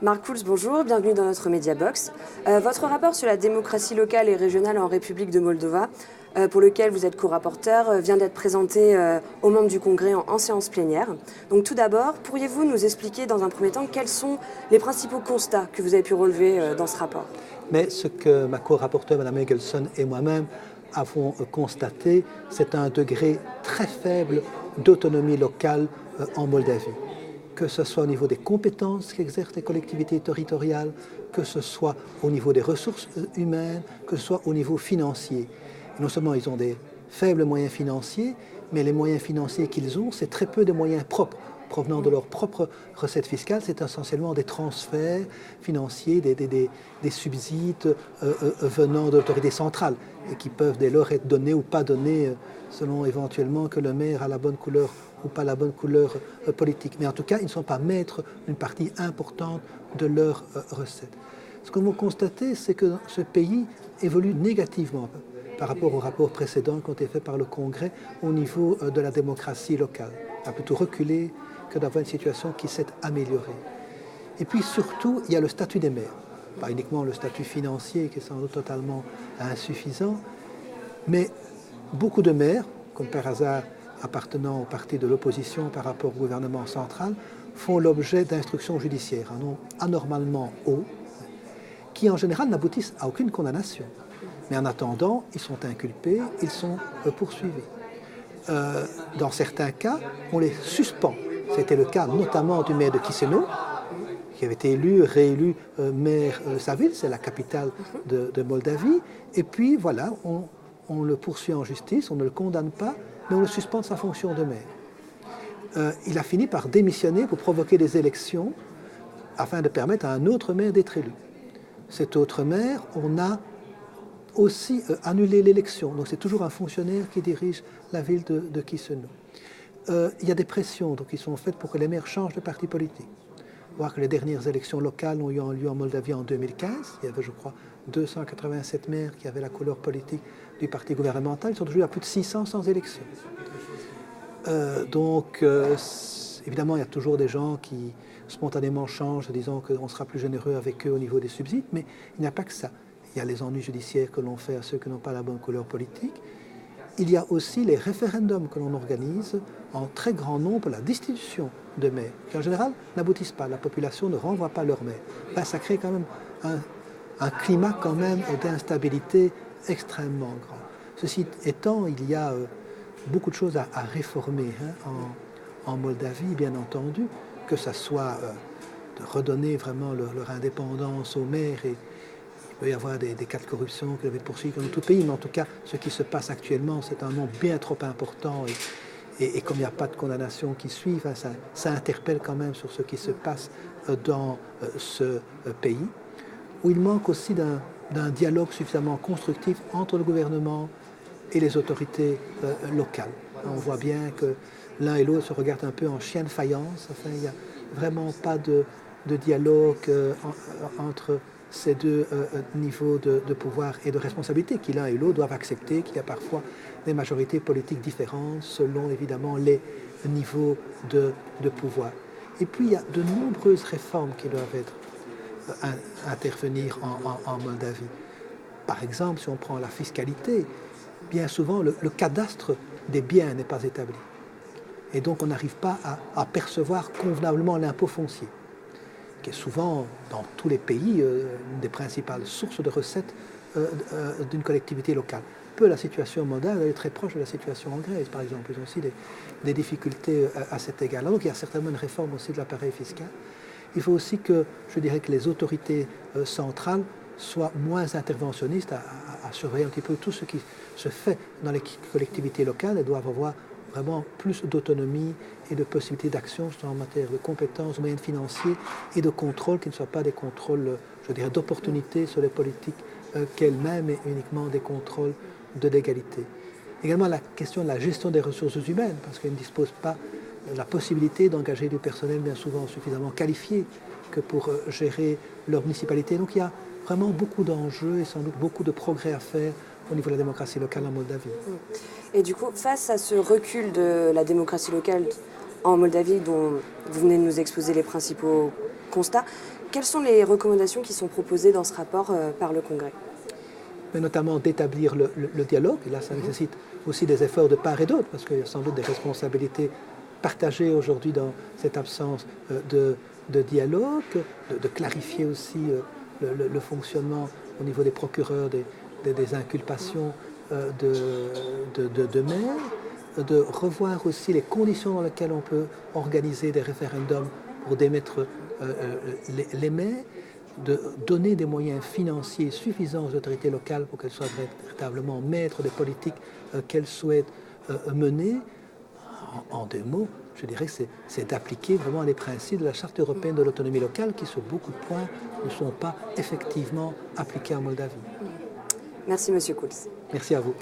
Marc Pouls, bonjour, bienvenue dans notre Mediabox. Votre rapport sur la démocratie locale et régionale en République de Moldova, pour lequel vous êtes co-rapporteur, vient d'être présenté aux membres du Congrès en séance plénière. Donc tout d'abord, pourriez-vous nous expliquer dans un premier temps quels sont les principaux constats que vous avez pu relever dans ce rapport? Mais ce que ma co-rapporteure, Mme Egelsson, et moi-même avons constaté, c'est un degré très faible d'autonomie locale en Moldavie. Que ce soit au niveau des compétences qu'exercent les collectivités territoriales, que ce soit au niveau des ressources humaines, que ce soit au niveau financier. Et non seulement ils ont des faibles moyens financiers, mais les moyens financiers qu'ils ont, c'est très peu de moyens propres provenant de leurs propres recettes fiscales, c'est essentiellement des transferts financiers, des subsides venant de l'autorité centrale et qui peuvent dès lors être donnés ou pas donnés selon éventuellement que le maire a la bonne couleur ou pas la bonne couleur politique. Mais en tout cas, ils ne sont pas maîtres d'une partie importante de leurs recettes. Ce que vous constatez, c'est que ce pays évolue négativement par rapport aux rapports précédents qui ont été faits par le Congrès au niveau de la démocratie locale. Il a plutôt reculé que d'avoir une situation qui s'est améliorée. Et puis surtout, il y a le statut des maires. Pas uniquement le statut financier qui est sans doute totalement insuffisant, mais beaucoup de maires, comme par hasard appartenant au parti de l'opposition par rapport au gouvernement central, font l'objet d'instructions judiciaires, un nombre anormalement haut, qui en général n'aboutissent à aucune condamnation. Mais en attendant, ils sont inculpés, ils sont poursuivis. Dans certains cas, on les suspend. C'était le cas notamment du maire de Chisinau, qui avait été élu, réélu maire de sa ville, c'est la capitale de Moldavie. Et puis voilà, on le poursuit en justice, on ne le condamne pas, mais on le suspend de sa fonction de maire. Il a fini par démissionner pour provoquer des élections afin de permettre à un autre maire d'être élu. Cet autre maire, on a aussi annulé l'élection. Donc c'est toujours un fonctionnaire qui dirige la ville de Chisinau. Il y a des pressions qui sont faites pour que les maires changent de parti politique. Voir que les dernières élections locales ont eu lieu en Moldavie en 2015. Il y avait, je crois, 287 maires qui avaient la couleur politique du parti gouvernemental. Ils sont toujours à plus de 600 sans élection. Évidemment, il y a toujours des gens qui spontanément changent en disant qu'on sera plus généreux avec eux au niveau des subsides, mais il n'y a pas que ça. Il y a les ennuis judiciaires que l'on fait à ceux qui n'ont pas la bonne couleur politique. Il y a aussi les référendums que l'on organise en très grand nombre pour la destitution de maires, qui en général n'aboutissent pas. La population ne renvoie pas leurs maires. Là, ça crée quand même un climat quand même d'instabilité extrêmement grand. Ceci étant, il y a beaucoup de choses à réformer en Moldavie, bien entendu, que ce soit de redonner vraiment leur indépendance aux maires. Et il peut y avoir des cas de corruption qui doivent être poursuivis comme dans tout pays, mais en tout cas, ce qui se passe actuellement, c'est un nombre bien trop important. Et comme il n'y a pas de condamnation qui suit, ça interpelle quand même sur ce qui se passe dans ce pays, où il manque aussi d'un dialogue suffisamment constructif entre le gouvernement et les autorités locales. On voit bien que l'un et l'autre se regardent un peu en chien de faïence. Enfin, il n'y a vraiment pas de dialogue entre ces deux niveaux de pouvoir et de responsabilité qui l'un et l'autre doivent accepter, qu'il y a parfois des majorités politiques différentes selon évidemment les niveaux de pouvoir. Et puis il y a de nombreuses réformes qui doivent intervenir en Moldavie. Par exemple, si on prend la fiscalité, bien souvent le cadastre des biens n'est pas établi. Et donc on n'arrive pas à percevoir convenablement l'impôt foncier, qui est souvent, dans tous les pays, une des principales sources de recettes d'une collectivité locale. Peu la situation moldave est très proche de la situation en Grèce, par exemple. Ils ont aussi des difficultés à cet égard. Donc il y a certainement une réforme aussi de l'appareil fiscal. Il faut aussi que, je dirais, que les autorités centrales soient moins interventionnistes à surveiller un petit peu tout ce qui se fait dans les collectivités locales. Elles doivent avoir vraiment plus d'autonomie et de possibilités d'action en matière de compétences, de moyens financiers et de contrôle qui ne soient pas des contrôles, je dirais, d'opportunité sur les politiques qu'elles-mêmes et uniquement des contrôles de légalité. Également la question de la gestion des ressources humaines, parce qu'elles ne disposent pas de la possibilité d'engager du personnel bien souvent suffisamment qualifié que pour gérer leur municipalité. Donc il y a vraiment beaucoup d'enjeux et sans doute beaucoup de progrès à faire au niveau de la démocratie locale en Moldavie. Et du coup, face à ce recul de la démocratie locale en Moldavie, dont vous venez de nous exposer les principaux constat. Quelles sont les recommandations qui sont proposées dans ce rapport par le Congrès? Mais notamment d'établir le dialogue. Et là, ça nécessite aussi des efforts de part et d'autre, parce qu'il y a sans doute des responsabilités partagées aujourd'hui dans cette absence de dialogue, de clarifier aussi le fonctionnement au niveau des procureurs, des inculpations de maires, de revoir aussi les conditions dans lesquelles on peut organiser des référendums pour démettre les maires, de donner des moyens financiers suffisants aux autorités locales pour qu'elles soient véritablement maîtres des politiques qu'elles souhaitent mener. En deux mots, je dirais que c'est d'appliquer vraiment les principes de la Charte européenne de l'autonomie locale qui, sur beaucoup de points, ne sont pas effectivement appliqués en Moldavie. Merci, Monsieur Koulz. Merci à vous.